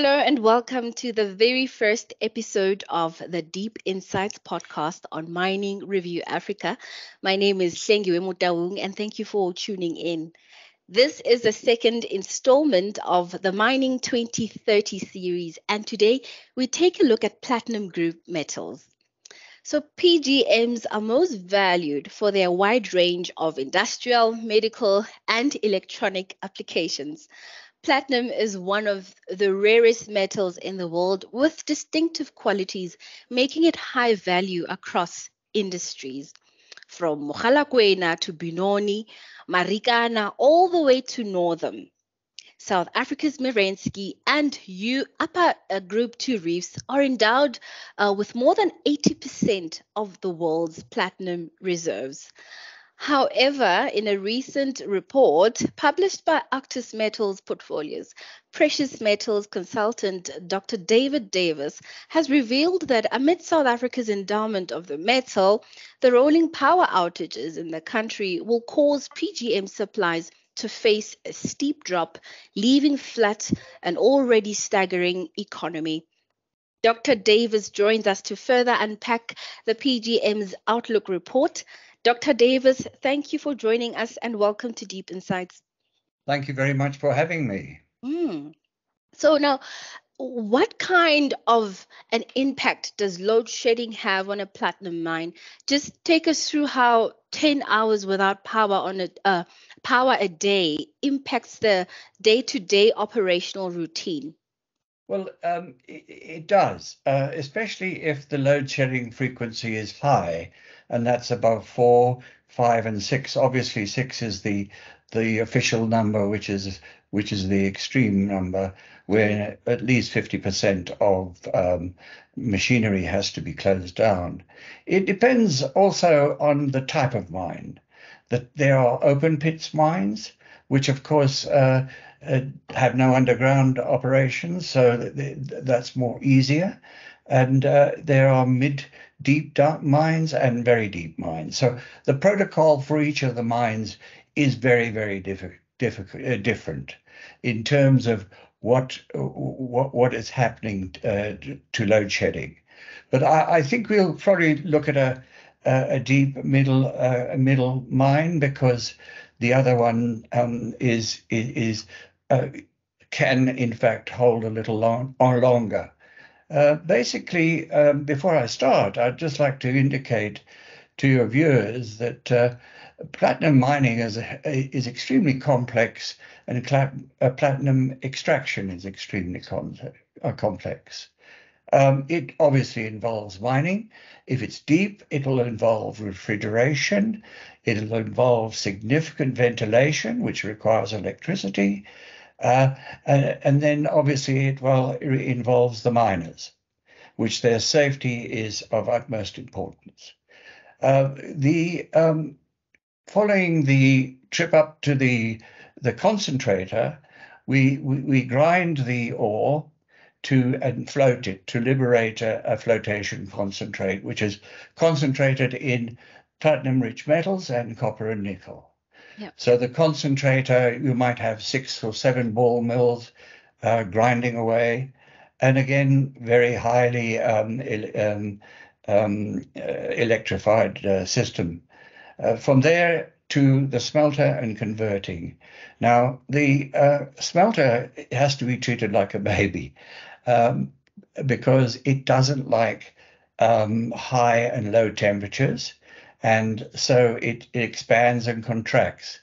Hello and welcome to the very first episode of the Deep Insights podcast on Mining Review Africa. My name is Hlengiwe Mutawung and thank you for tuning in. This is the second installment of the Mining 2030 series, and today we take a look at platinum group metals. So PGMs are most valued for their wide range of industrial, medical, and electronic applications. Platinum is one of the rarest metals in the world with distinctive qualities, making it high value across industries. From Mogalakwena to Benoni, Marikana, all the way to Northern. South Africa's Merensky and Upper Group 2 reefs are endowed with more than 80% of the world's platinum reserves. However, in a recent report published by Auctus Metals Portfolios, precious metals consultant Dr. David Davis has revealed that amid South Africa's endowment of the metal, the rolling power outages in the country will cause PGM supplies to face a steep drop, leaving flat an already staggering economy. Dr. Davis joins us to further unpack the PGM's Outlook report. Dr. Davis, thank you for joining us and welcome to Deep Insights. Thank you very much for having me. So now, what kind of an impact does load shedding have on a platinum mine? Just take us through how 10 hours without power power a day impacts the day-to-day operational routine. Well, it does, especially if the load shedding frequency is high, and that's above 4, 5, and 6. Obviously, 6 is the official number, which is the extreme number, where at least 50% of machinery has to be closed down. It depends also on the type of mine. That there are open pits mines, which of course have no underground operations, so that's more easier. And there are deep mines and very deep mines. So the protocol for each of the mines is very, very different in terms of what is happening to load shedding. But I think we'll probably look at a deep middle mine, because the other one can in fact hold a little longer. Basically, before I start, I'd just like to indicate to your viewers that platinum mining is extremely complex, and platinum extraction is extremely complex. It obviously involves mining. If it's deep, it will involve refrigeration. It'll involve significant ventilation, which requires electricity. And then obviously it involves the miners, which their safety is of utmost importance. Following the trip up to the concentrator, we grind the ore and float it to liberate a flotation concentrate, which is concentrated in platinum-rich metals and copper and nickel. Yep. So the concentrator, you might have 6 or 7 ball mills grinding away, and again, very highly electrified system. From there to the smelter and converting. Now, the smelter has to be treated like a baby, because it doesn't like high and low temperatures, and so it expands and contracts.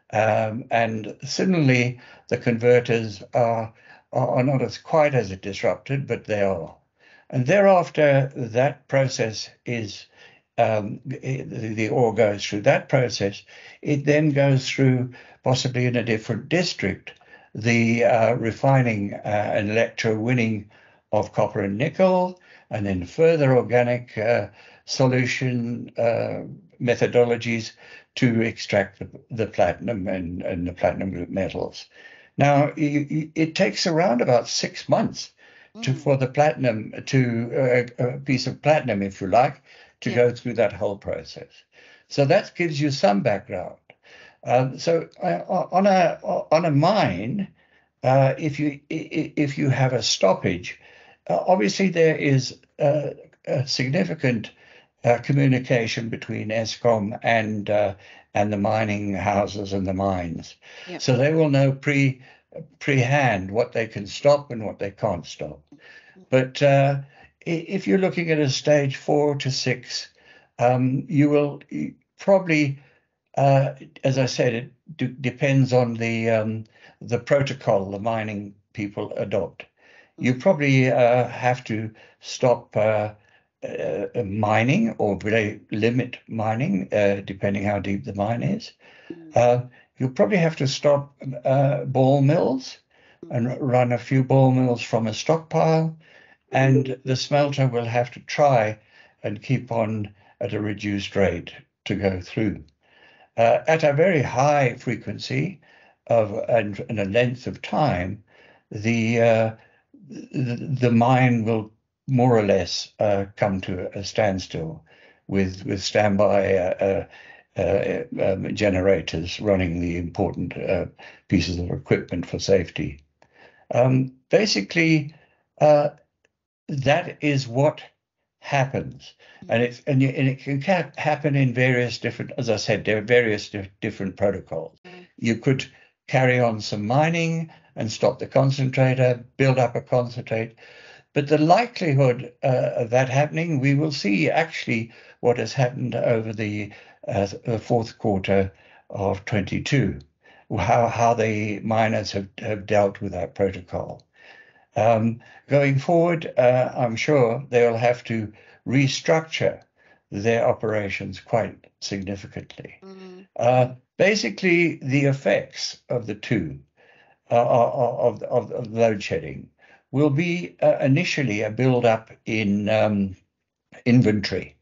And similarly, the converters are not quite as disrupted, but they are. And thereafter, that process is the ore goes through that process. It then goes through, possibly in a different district, the refining and electrowinning of copper and nickel, and then further organic solution methodologies to extract the platinum and the platinum group metals. Now, it takes around about 6 months for the platinum a piece of platinum, if you like, to go through that whole process. So that gives you some background. So on a mine, if you have a stoppage, obviously there is a significant communication between Eskom and the mining houses and the mines, Yeah. so they will know prehand what they can stop and what they can't stop. But if you're looking at a stage 4 to 6, you will probably, as I said, it depends on the protocol the mining people adopt. You probably have to stop mining or really limit mining, depending how deep the mine is. Uh, you'll probably have to stop ball mills and run a few ball mills from a stockpile, and the smelter will have to try and keep on at a reduced rate to go through. At a very high frequency and a length of time, the mine will more or less come to a standstill with standby generators running the important pieces of equipment for safety. Basically, that is what happens, and it can happen in various different. As I said, there are various different protocols. You could carry on some mining and stop the concentrator, build up a concentrate, but the likelihood of that happening, we will see actually what has happened over the fourth quarter of 22, how the miners have dealt with that protocol. Going forward, I'm sure they'll have to restructure their operations quite significantly. Basically, the effects of the two of load shedding will be initially a build-up in inventory,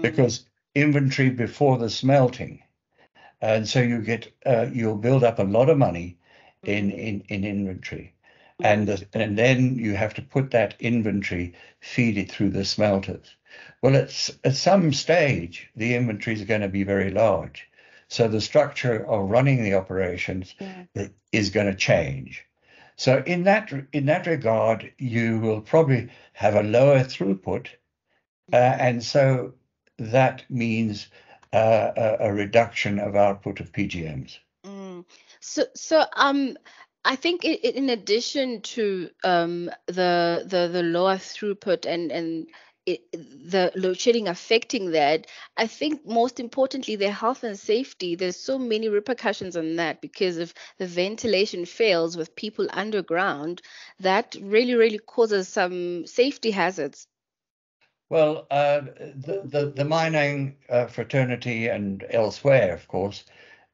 because inventory before the smelting, and so you'll build up a lot of money in inventory. And then you have to put that inventory, feed it through the smelters. Well, at some stage, the inventory is going to be very large. So the structure of running the operations is going to change. So in that regard, you will probably have a lower throughput, and so that means a reduction of output of PGMs. So I think in addition to the lower throughput and the load shedding affecting that, I think most importantly, their health and safety, there's so many repercussions on that because if the ventilation fails with people underground, that really causes some safety hazards. Well, the mining fraternity and elsewhere, of course,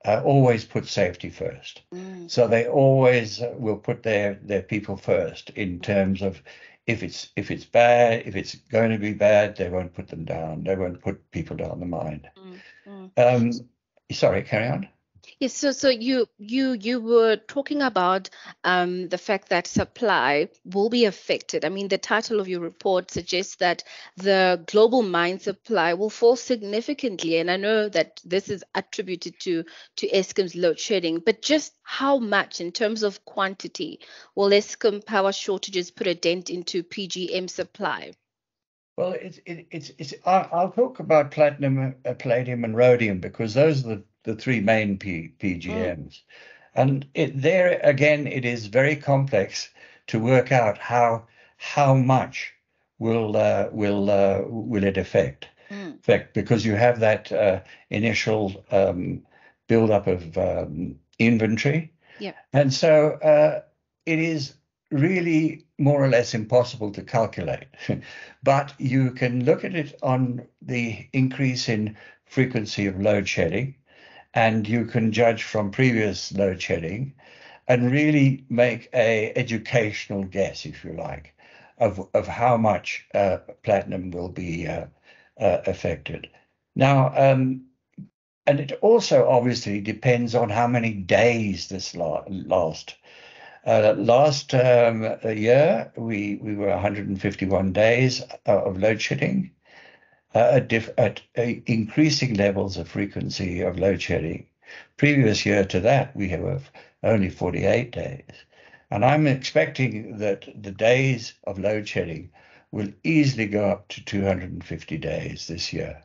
always put safety first. So they always will put their people first in terms of if it's bad, if it's going to be bad, they won't put them down. They won't put people down the mine. Sorry, carry on. Yes, so you were talking about the fact that supply will be affected. I mean, the title of your report suggests that the global mine supply will fall significantly, and I know that this is attributed to Eskom's load shedding, but just how much in terms of quantity will Eskom power shortages put a dent into PGM supply? Well, I'll talk about platinum, palladium, and rhodium because those are the three main PGMs. And there again, it is very complex to work out how much will it affect, because you have that initial buildup of inventory, and so it is really more or less impossible to calculate. But you can look at it on the increase in frequency of load shedding, and you can judge from previous load shedding and really make a educational guess, if you like, of how much platinum will be affected. Now, and it also obviously depends on how many days this last. Last year, we were 151 days of load shedding at increasing levels of frequency of load shedding. Previous year to that, we have only 48 days. And I'm expecting that the days of load shedding will easily go up to 250 days this year.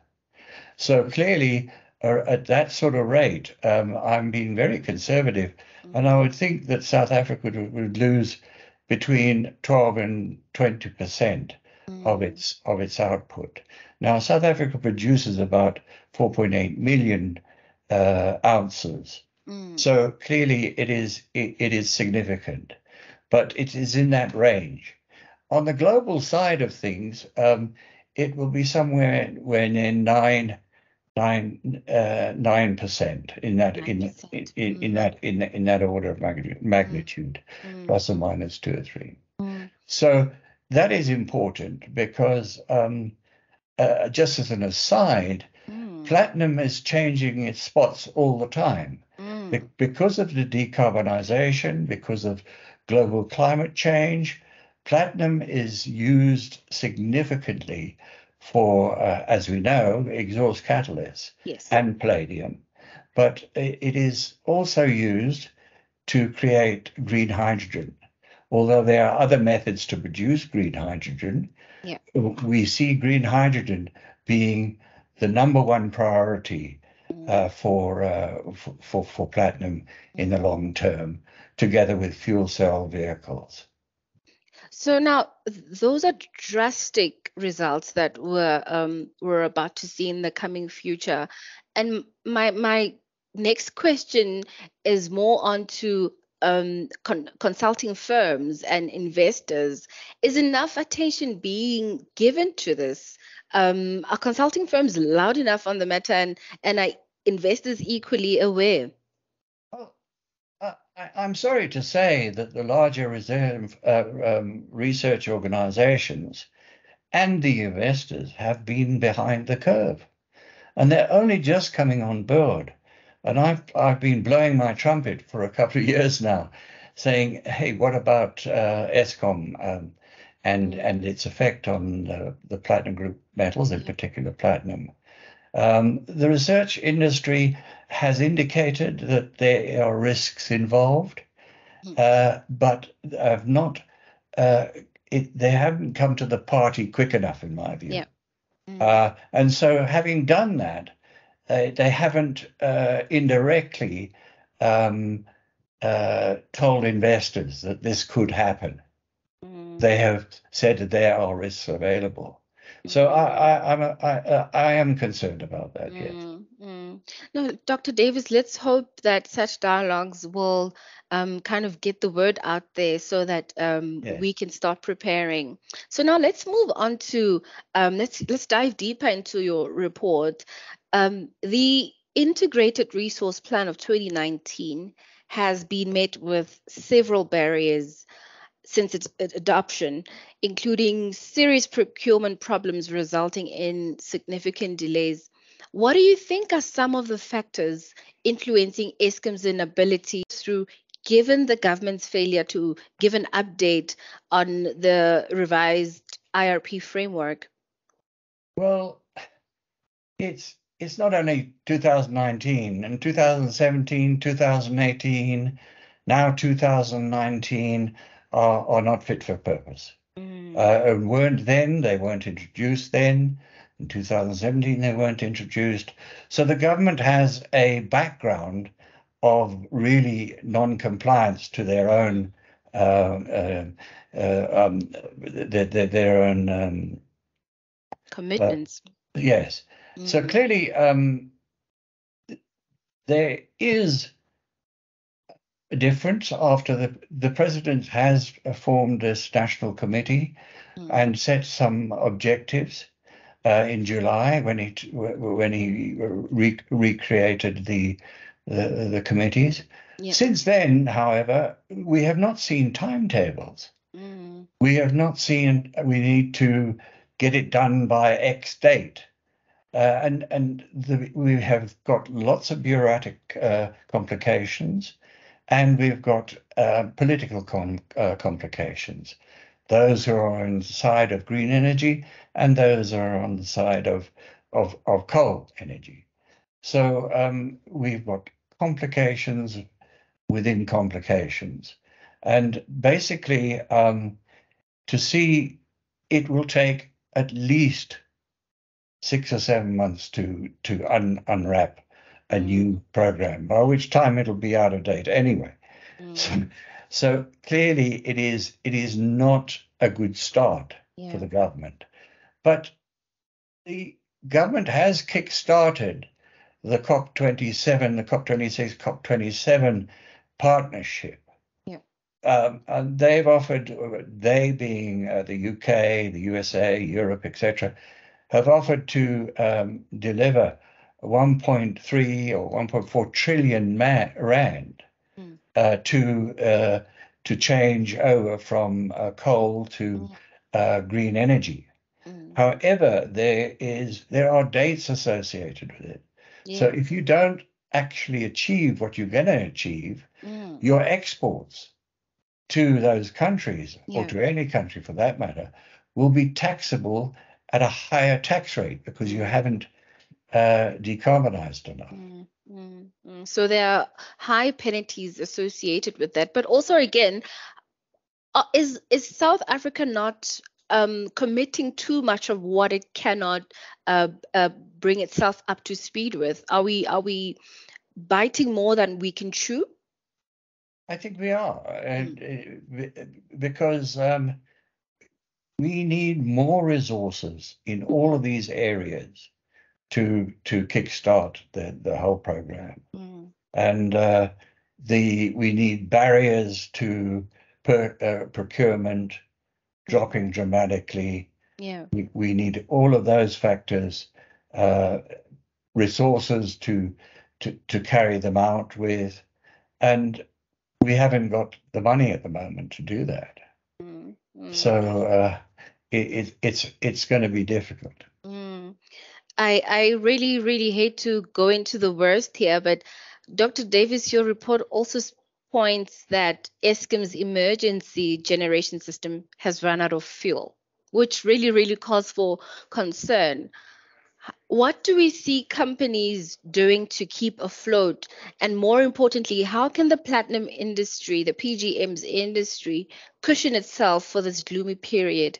So clearly, at that sort of rate, I'm being very conservative, and I would think that South Africa would lose between 12 and 20% of its output. Now, South Africa produces about 4.8 million ounces, so clearly it is significant, but it is in that range. On the global side of things, it will be somewhere when in 9% in that 9%. in that order of magnitude, plus or minus 2 or 3. So that is important because just as an aside, platinum is changing its spots all the time because of the decarbonization, because of global climate change. Platinum is used significantly for, as we know, exhaust catalysts and palladium, but it is also used to create green hydrogen. Although there are other methods to produce green hydrogen, we see green hydrogen being the number one priority for platinum in the long term, together with fuel cell vehicles. So now those are drastic results that we're about to see in the coming future. And my next question is more onto consulting firms and investors. Is enough attention being given to this? Are consulting firms loud enough on the matter, and are investors equally aware? I'm sorry to say that the larger research organizations and the investors have been behind the curve, and they're only just coming on board. And I've been blowing my trumpet for a couple of years now, saying, "Hey, what about Eskom and its effect on the platinum group metals, in particular platinum?" The research industry has indicated that there are risks involved, but have not. They haven't come to the party quick enough, in my view. And so, having done that, they haven't indirectly told investors that this could happen. They have said that there are risks available. So I am concerned about that. Yes. No, Dr. Davis, let's hope that such dialogues will kind of get the word out there so that we can start preparing. So now let's move on to let's dive deeper into your report. The Integrated Resource Plan of 2019 has been met with several barriers since its adoption, including serious procurement problems resulting in significant delays. What do you think are some of the factors influencing Eskom's inability through, given the government's failure to give an update on the revised IRP framework? Well, it's not only 2019 and 2017, 2018, now 2019 are not fit for purpose. Weren't then, they weren't introduced then. In 2017, they weren't introduced. So the government has a background of really non-compliance to their own commitments. Yes. So clearly, there is a difference after the president has formed this national committee and set some objectives in July when he recreated the committees. Since then, however, we have not seen timetables. We have not seen we need to get it done by X date. We have got lots of bureaucratic complications, and we've got political complications. Those who are on the side of green energy and those who are on the side of coal energy. So we've got complications within complications. And basically, to see, it will take at least 6 or 7 months to unwrap a new program, by which time it'll be out of date anyway. So clearly it is not a good start for the government. But the government has kick-started the COP27, the COP26, COP27 partnership. And they've offered, they being the UK, the USA, Europe, etc., have offered to deliver 1.3 or 1.4 trillion rand to change over from coal to green energy. However, there are dates associated with it. So if you don't actually achieve what you're going to achieve, your exports to those countries, or to any country for that matter, will be taxable at a higher tax rate because you haven't decarbonized enough. So there are high penalties associated with that. But also, again, is South Africa not committing too much of what it cannot bring itself up to speed with? Are we biting more than we can chew? I think we are, because we need more resources in all of these areas to kickstart the whole program. And we need barriers to procurement dropping dramatically. We need all of those factors, resources to carry them out with, and we haven't got the money at the moment to do that. So it's going to be difficult. I really, really hate to go into the worst here, but Dr. Davis, your report also points that Eskom's emergency generation system has run out of fuel, which really, really calls for concern. What do we see companies doing to keep afloat? And more importantly, how can the platinum industry, the PGMs industry, cushion itself for this gloomy period?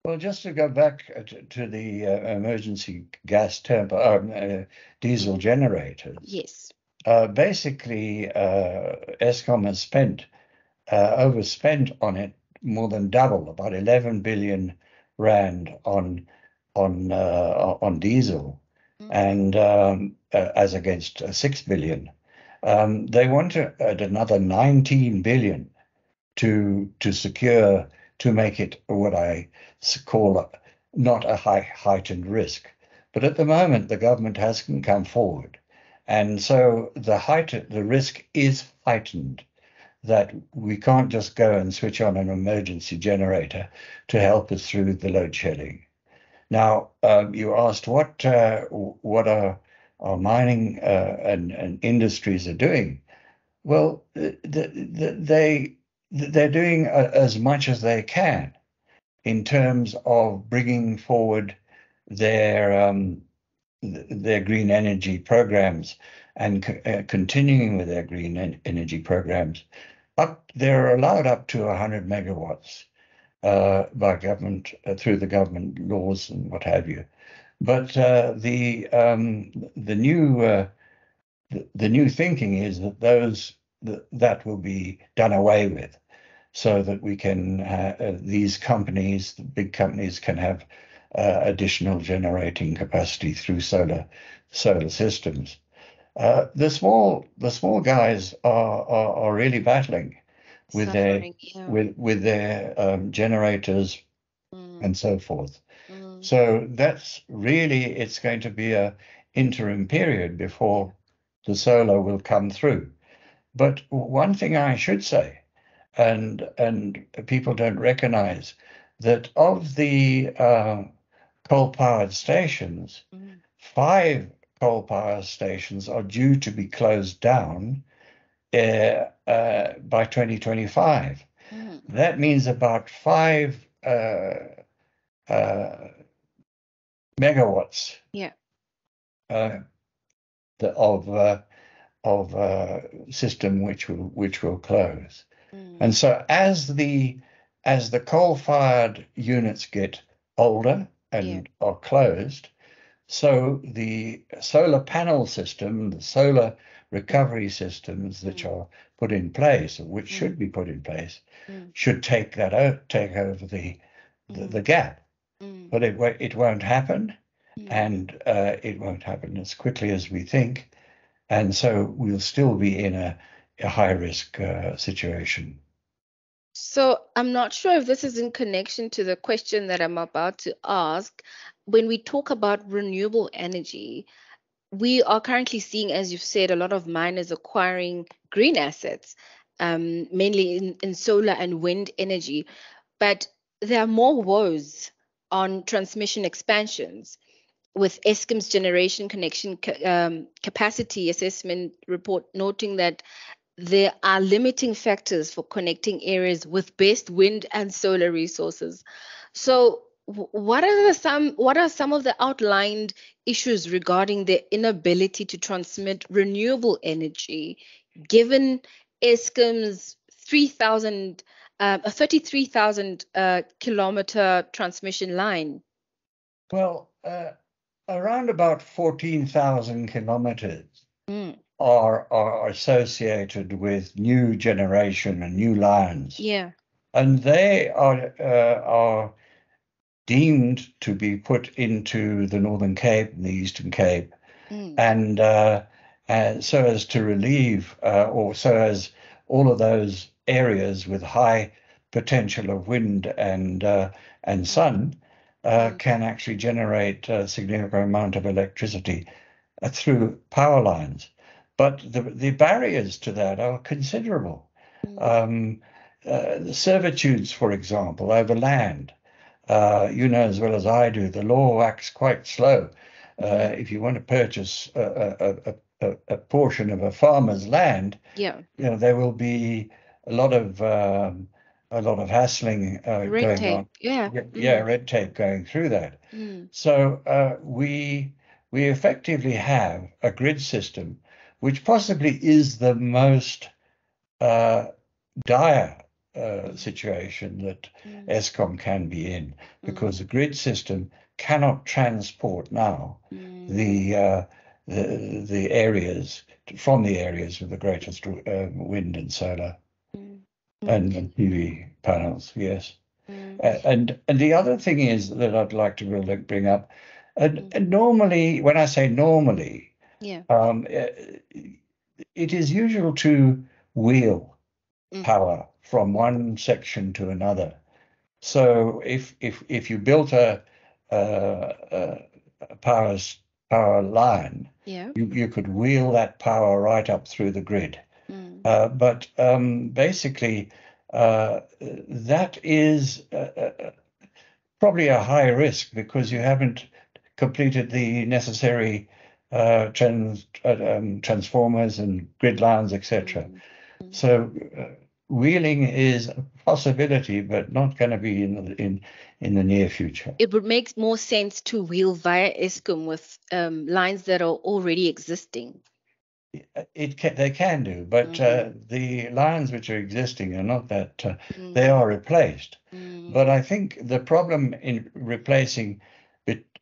Well, just to go back to the emergency gas diesel generators. Yes. Basically, Eskom has overspent on it more than double, about 11 billion rand on diesel, and as against 6 billion. They want another 19 billion to secure, to make it what I call not a heightened risk. But at the moment, the government hasn't come forward. And so the risk is heightened, that we can't just go and switch on an emergency generator to help us through the load shedding. Now, you asked what our mining and industries are doing. Well, they're doing as much as they can in terms of bringing forward their green energy programs and continuing with their green energy programs. They're allowed up to 100 megawatts by government, through the government laws and what have you. But the new thinking is that that will be done away with, so that we can these companies, the big companies, can have additional generating capacity through solar systems. The small guys are really battling with their generators and so forth. So that's really, it's going to be a interim period before the solar will come through. But one thing I should say, and people don't recognize, that of the coal-powered stations, 5 coal-power stations are due to be closed down by 2025. That means about 5 megawatts of system which will close. And so as the coal-fired units get older and are closed, so the solar panel system, the solar recovery systems which are put in place, or which should be put in place, should take over the gap. But it won't happen, and it won't happen as quickly as we think, and so we'll still be in a high risk situation. So I'm not sure if this is in connection to the question that I'm about to ask. When we talk about renewable energy, we are currently seeing, as you've said, a lot of miners acquiring green assets, mainly in solar and wind energy. But there are more woes on transmission expansions, with Eskom's generation connection capacity assessment report noting that there are limiting factors for connecting areas with best wind and solar resources. So, what are some of the outlined issues regarding the inability to transmit renewable energy, given Eskom's 33,000 kilometer transmission line? Well, around about 14,000 kilometers Mm. are associated with new generation and new lines. Yeah. And they are deemed to be put into the Northern Cape and the Eastern Cape, and so as to relieve, or so as all of those areas with high potential of wind and sun can actually generate a significant amount of electricity through power lines. But the barriers to that are considerable. The servitudes, for example, over land. You know as well as I do, the law acts quite slow. If you want to purchase a portion of a farmer's land, Yeah. you know there will be a lot of hassling Red going tape. on. Yeah. Red tape going through that. So we effectively have a grid system which possibly is the most dire situation that Eskom can be in, because the grid system cannot transport now the areas from the areas with the greatest wind and solar and PV panels. Yes. And the other thing is that I'd like to bring up, and normally, when I say normally, it is usual to wheel power from one section to another. So if you built a power line, you could wheel that power right up through the grid. But basically, that is probably a high risk, because you haven't completed the necessary transformers and grid lines, etc. So wheeling is a possibility, but not going to be in the near future. It would make more sense to wheel via Eskom with lines that are already existing. They can do, but the lines which are existing are not that, they are replaced. But I think the problem in replacing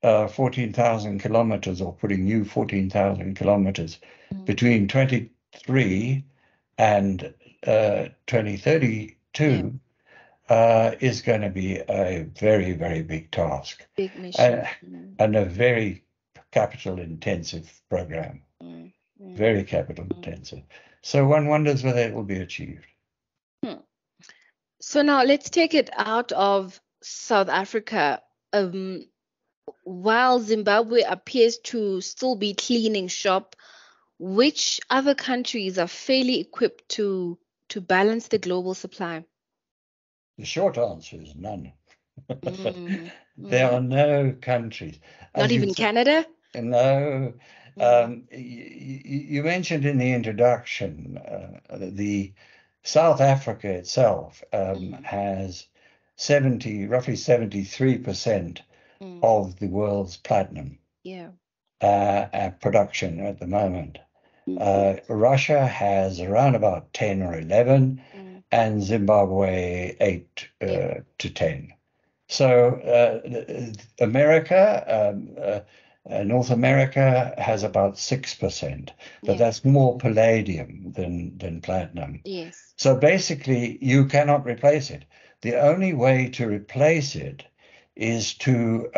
14,000 kilometers, or putting new 14,000 kilometers between 23 and 2032 is going to be a very, very big task. Big mission. And a very capital intensive program. Very capital intensive. So one wonders whether it will be achieved. So now let's take it out of South Africa. While Zimbabwe appears to still be cleaning shop, which other countries are fairly equipped to balance the global supply? The short answer is none. There are no countries. Not even Canada? No. You mentioned in the introduction the South Africa itself has roughly 73% of the world's platinum production at the moment. Russia has around about 10 or 11. and Zimbabwe 8 to 10. So North America has about 6%, but that's more palladium than platinum. Yes. So basically, you cannot replace it. The only way to replace it is to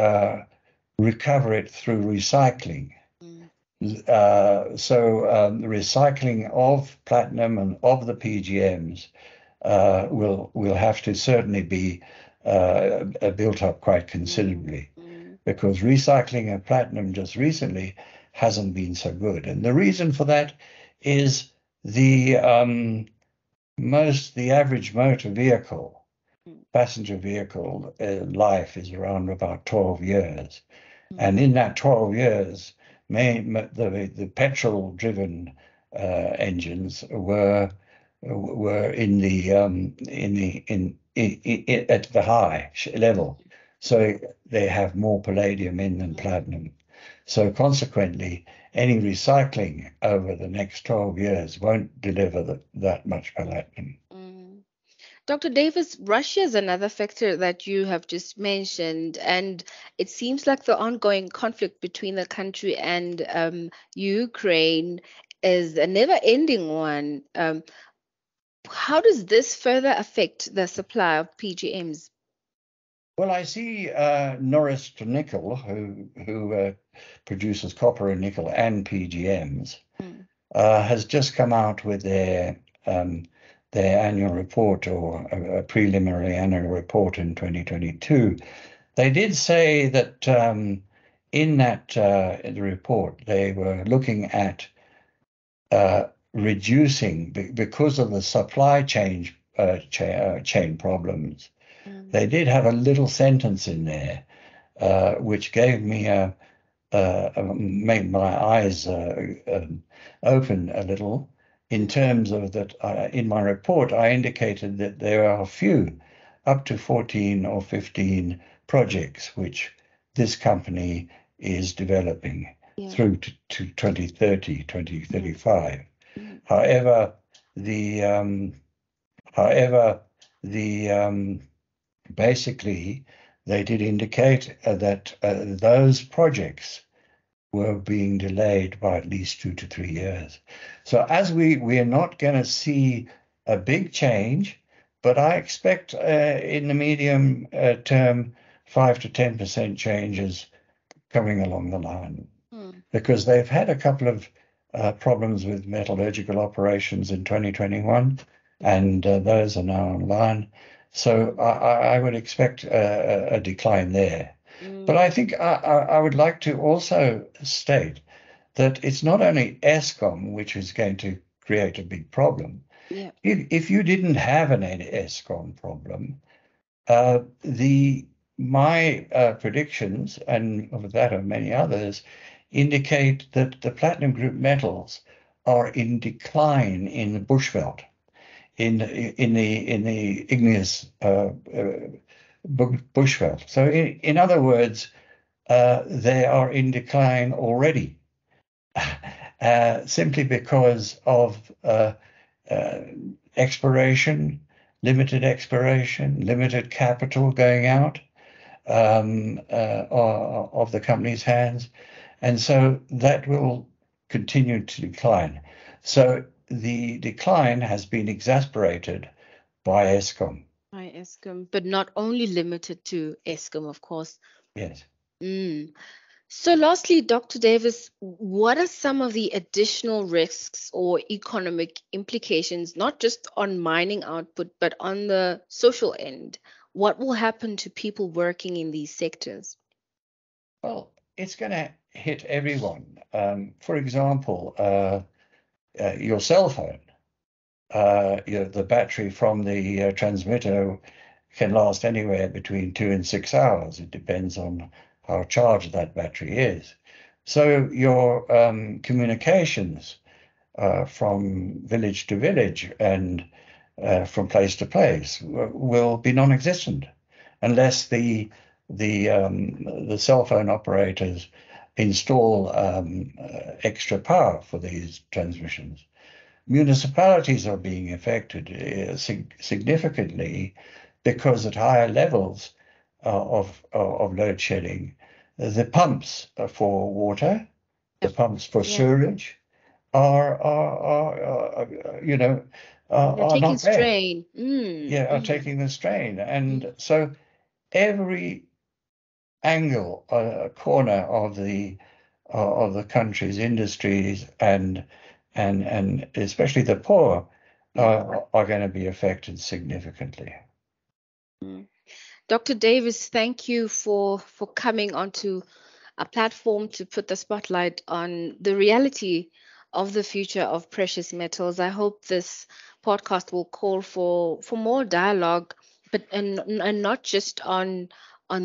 recover it through recycling. The recycling of platinum and of the PGMs will have to certainly be built up quite considerably, because recycling of platinum just recently hasn't been so good. And the reason for that is the average motor vehicle, passenger vehicle life is around about 12 years. And in that 12 years, the petrol-driven engines were at the high level, so they have more palladium in than platinum. So consequently, any recycling over the next 12 years won't deliver that much platinum. Dr. Davis, Russia is another factor that you have just mentioned, and it seems like the ongoing conflict between the country and Ukraine is a never-ending one. How does this further affect the supply of PGMs? Well, I see Norilsk Nickel, who produces copper and nickel and PGMs, has just come out with their annual report, or a preliminary annual report in 2022. They did say that in the report they were looking at reducing, because of the supply chain problems. They did have a little sentence in there which gave me made my eyes open a little, in terms of that. In my report, I indicated that there are a few, up to 14 or 15 projects which this company is developing through to 2030, 2035. However, basically, they did indicate that those projects were being delayed by at least 2 to 3 years. So as we are not going to see a big change, but I expect in the medium term 5 to 10% changes coming along the line, because they've had a couple of problems with metallurgical operations in 2021, and those are now online. So I would expect a decline there. But I think I would like to also state that it's not only Eskom which is going to create a big problem. If you didn't have an Eskom problem, my predictions, and of that of many others, indicate that the platinum group metals are in decline in the bushveld, in the igneous bushveld. So in other words, they are in decline already, simply because of exploration, limited capital going out of the company's hands, and so that will continue to decline. So the decline has been exacerbated by Eskom. But not only limited to Eskom, of course. Yes. So lastly, Dr. Davis, what are some of the additional risks or economic implications, not just on mining output, but on the social end? What will happen to people working in these sectors? Well, it's going to hit everyone. For example, your cell phone. The battery from the transmitter can last anywhere between 2 and 6 hours. It depends on how charged that battery is. So your communications from village to village and from place to place will be non-existent unless the cell phone operators install extra power for these transmissions. municipalities are being affected significantly because at higher levels of load shedding, the pumps for water, the Yeah. pumps for Yeah. sewage They're are taking not there. strain. Yeah, are taking the strain, Mm. and so every angle, corner of the country's industries and especially the poor Yeah. are going to be affected significantly. Mm. Dr. Davis, thank you for coming onto a platform to put the spotlight on the reality of the future of precious metals. I hope this podcast will call for more dialogue, but and not just on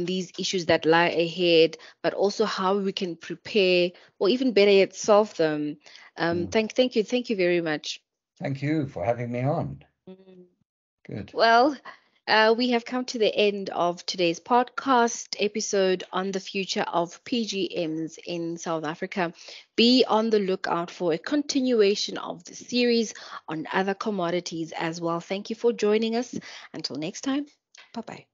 these issues that lie ahead, but also how we can prepare or even better yet solve them. Mm. Thank you very much. Thank you for having me on. Mm. Good. Well, we have come to the end of today's podcast episode on the future of PGMs in South Africa. Be on the lookout for a continuation of the series on other commodities as well. Thank you for joining us. Until next time, bye bye.